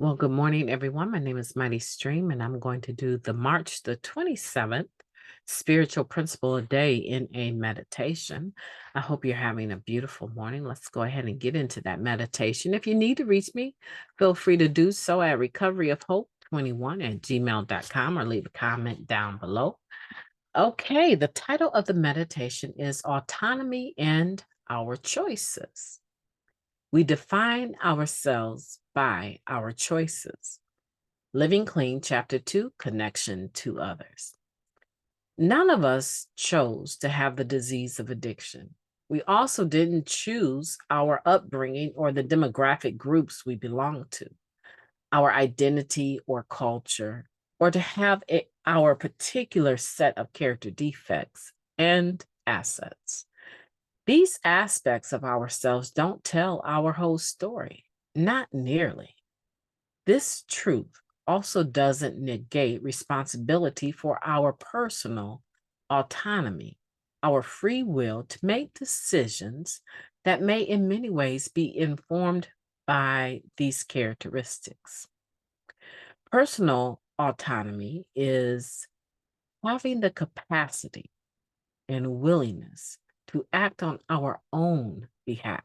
Well, good morning, everyone. My name is Mighty Stream, and I'm going to do the March the 27th spiritual principle a day in a meditation. I hope you're having a beautiful morning. Let's go ahead and get into that meditation. If you need to reach me, feel free to do so at recoveryofhope21@gmail.com or leave a comment down below. Okay, the title of the meditation is Autonomy and Our Choices. We define ourselves by our choices. Living Clean, Chapter 2, Connection to Others. None of us chose to have the disease of addiction. We also didn't choose our upbringing or the demographic groups we belong to, our identity or culture, or to have our particular set of character defects and assets. These aspects of ourselves don't tell our whole story, not nearly. This truth also doesn't negate responsibility for our personal autonomy, our free will to make decisions that may in many ways be informed by these characteristics. Personal autonomy is having the capacity and willingness to act on our own behalf.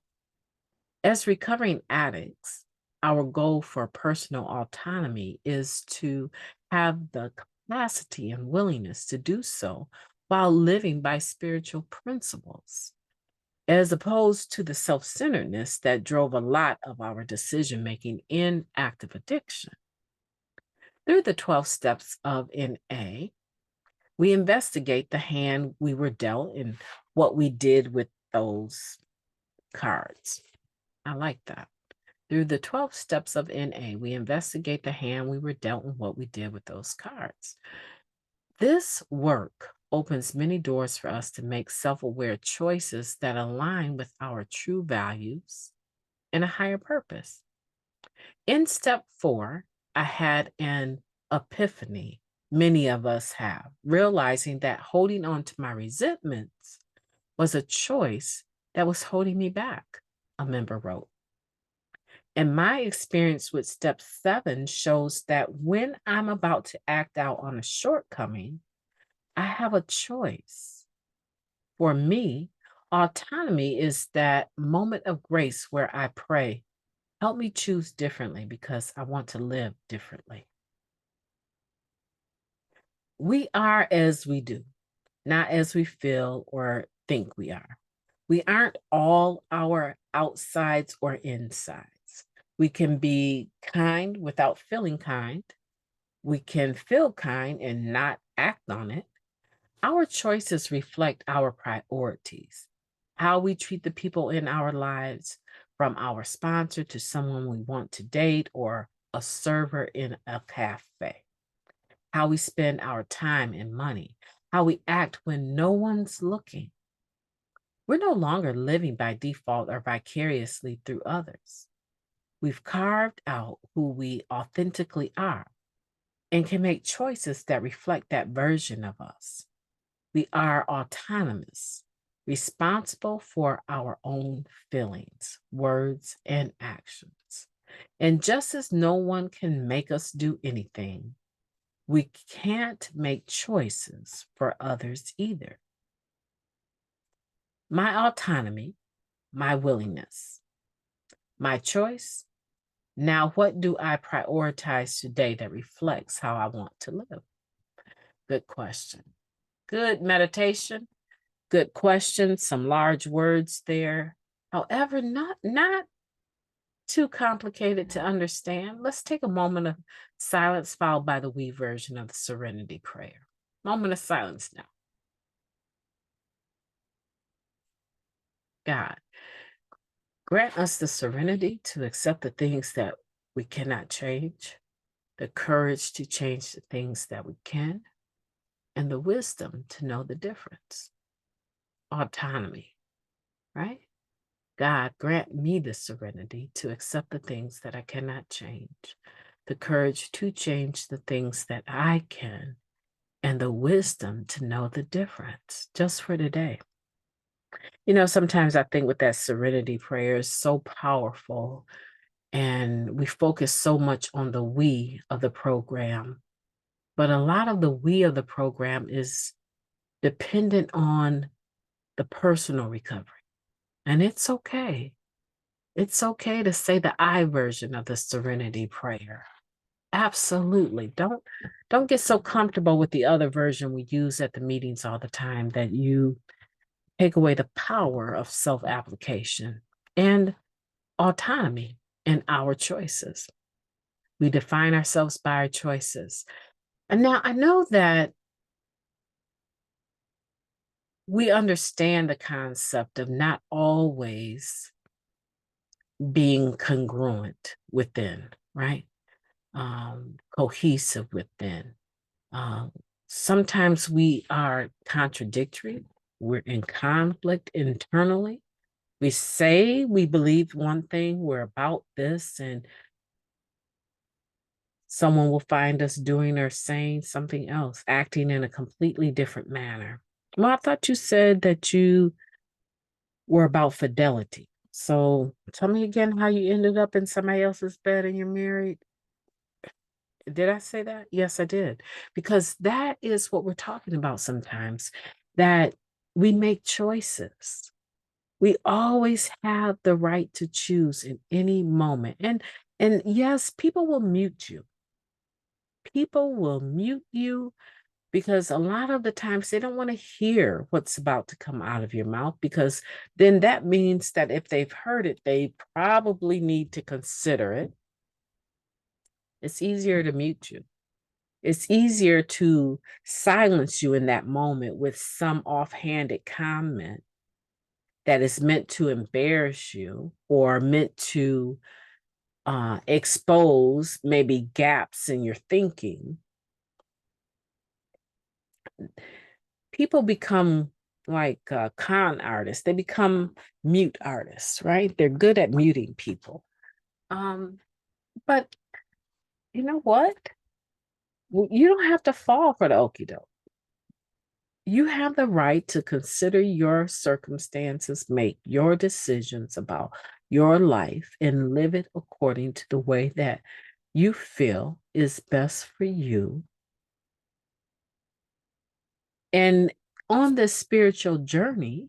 As recovering addicts, our goal for personal autonomy is to have the capacity and willingness to do so while living by spiritual principles, as opposed to the self centeredness that drove a lot of our decision making in active addiction. Through the 12 steps of NA, we investigate the hand we were dealt and what we did with those cards. I like that. Through the 12 steps of NA, we investigate the hand we were dealt and what we did with those cards. This work opens many doors for us to make self aware choices that align with our true values and a higher purpose. In step 4, I had an epiphany. Many of us have, realizing that holding on to my resentments was a choice that was holding me back, a member wrote. And my experience with step 7 shows that when I'm about to act out on a shortcoming, I have a choice. For me, autonomy is that moment of grace where I pray, help me choose differently because I want to live differently. We are as we do, not as we feel or think we are. We aren't all our outsides or insides. We can be kind without feeling kind. We can feel kind and not act on it. Our choices reflect our priorities, how we treat the people in our lives, from our sponsor to someone we want to date or a server in a cafe, how we spend our time and money, how we act when no one's looking. We're no longer living by default or vicariously through others. We've carved out who we authentically are and can make choices that reflect that version of us. We are autonomous, responsible for our own feelings, words, and actions. And just as no one can make us do anything, we can't make choices for others either. My autonomy, my willingness, my choice. Now, what do I prioritize today that reflects how I want to live? Good question. Good meditation. Good question. Some large words there. However, not too complicated to understand. Let's take a moment of silence followed by the we version of the Serenity Prayer. Moment of silence now. God, grant us the serenity to accept the things that we cannot change, the courage to change the things that we can, and the wisdom to know the difference. Autonomy, right? God, grant me the serenity to accept the things that I cannot change, the courage to change the things that I can, and the wisdom to know the difference just for today. Sometimes I think with that serenity prayer is so powerful. And we focus so much on the we of the program, but a lot of the we of the program is dependent on the personal recovery. And it's okay. It's okay to say the I version of the serenity prayer. Absolutely. Don't get so comfortable with the other version we use at the meetings all the time that you take away the power of self-application and autonomy in our choices. We define ourselves by our choices. And now I know that we understand the concept of not always being congruent within, right? Cohesive within. Um, Sometimes we are contradictory. We're in conflict internally. We say we believe one thing, we're about this, and someone will find us doing or saying something else, acting in a completely different manner. Well, I thought you said that you were about fidelity. So tell me again how you ended up in somebody else's bed and you're married. Did I say that? Yes, I did. Because that is what we're talking about sometimes, that we make choices. We always have the right to choose in any moment. And yes, people will mute you. People will mute you because a lot of the times they don't want to hear what's about to come out of your mouth, because then that means that if they've heard it, they probably need to consider it. It's easier to mute you. It's easier to silence you in that moment with some offhanded comment that is meant to embarrass you or meant to expose maybe gaps in your thinking. People become like con artists. They become mute artists, right? They're good at muting people. But you know what? You don't have to fall for the okie doke. You have the right to consider your circumstances, make your decisions about your life, and live it according to the way that you feel is best for you. And on this spiritual journey,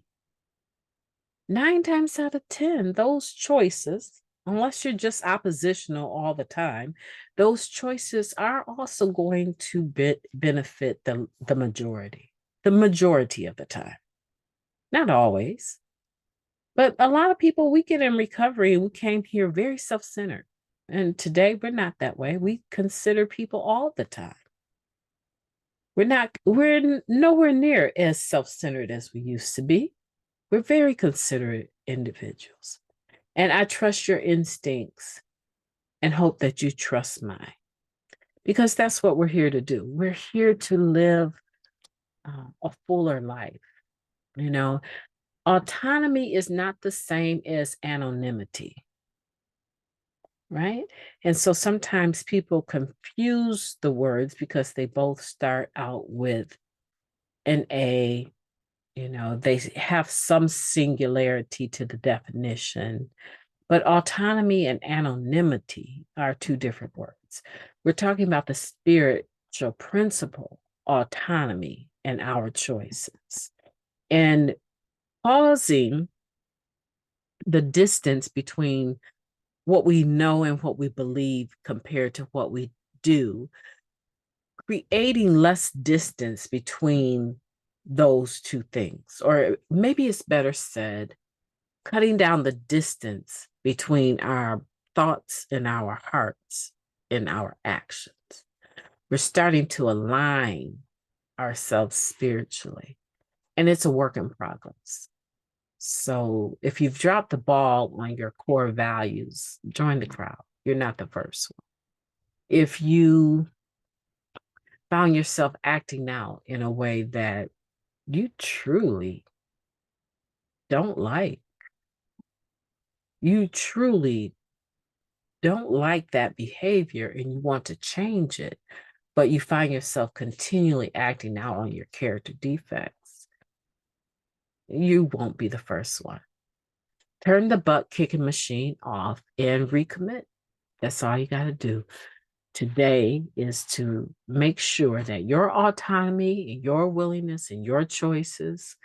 9 times out of 10, those choices, unless you're just oppositional all the time, those choices are also going to benefit the majority of the time. Not always, but a lot of people, we get in recovery, we came here very self-centered. And today we're not that way. We consider people all the time. We're nowhere near as self-centered as we used to be. We're very considerate individuals. And I trust your instincts and hope that you trust mine, because that's what we're here to do. We're here to live a fuller life. You know, autonomy is not the same as anonymity, right? And so sometimes people confuse the words because they both start out with an A. They have some singularity to the definition, but autonomy and anonymity are two different words. We're talking about the spiritual principle, autonomy and our choices, and pausing the distance between what we know and what we believe compared to what we do, creating less distance between those two things. Or maybe it's better said, cutting down the distance between our thoughts and our hearts and our actions. We're starting to align ourselves spiritually, and it's a work in progress. So if you've dropped the ball on your core values, join the crowd. You're not the first one. If you found yourself acting out in a way that you truly don't like, you truly don't like that behavior and you want to change it, but you find yourself continually acting out on your character defects, you won't be the first one. Turn the butt kicking machine off and recommit. That's all you got to do. Today is to make sure that your autonomy and your willingness and your choices,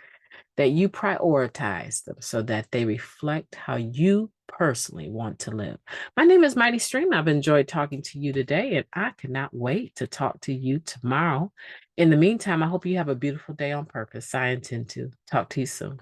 that you prioritize them so that they reflect how you personally want to live. My name is Mighty Stream. I've enjoyed talking to you today, and I cannot wait to talk to you tomorrow. In the meantime, I hope you have a beautiful day on purpose. I intend to. Talk to you soon.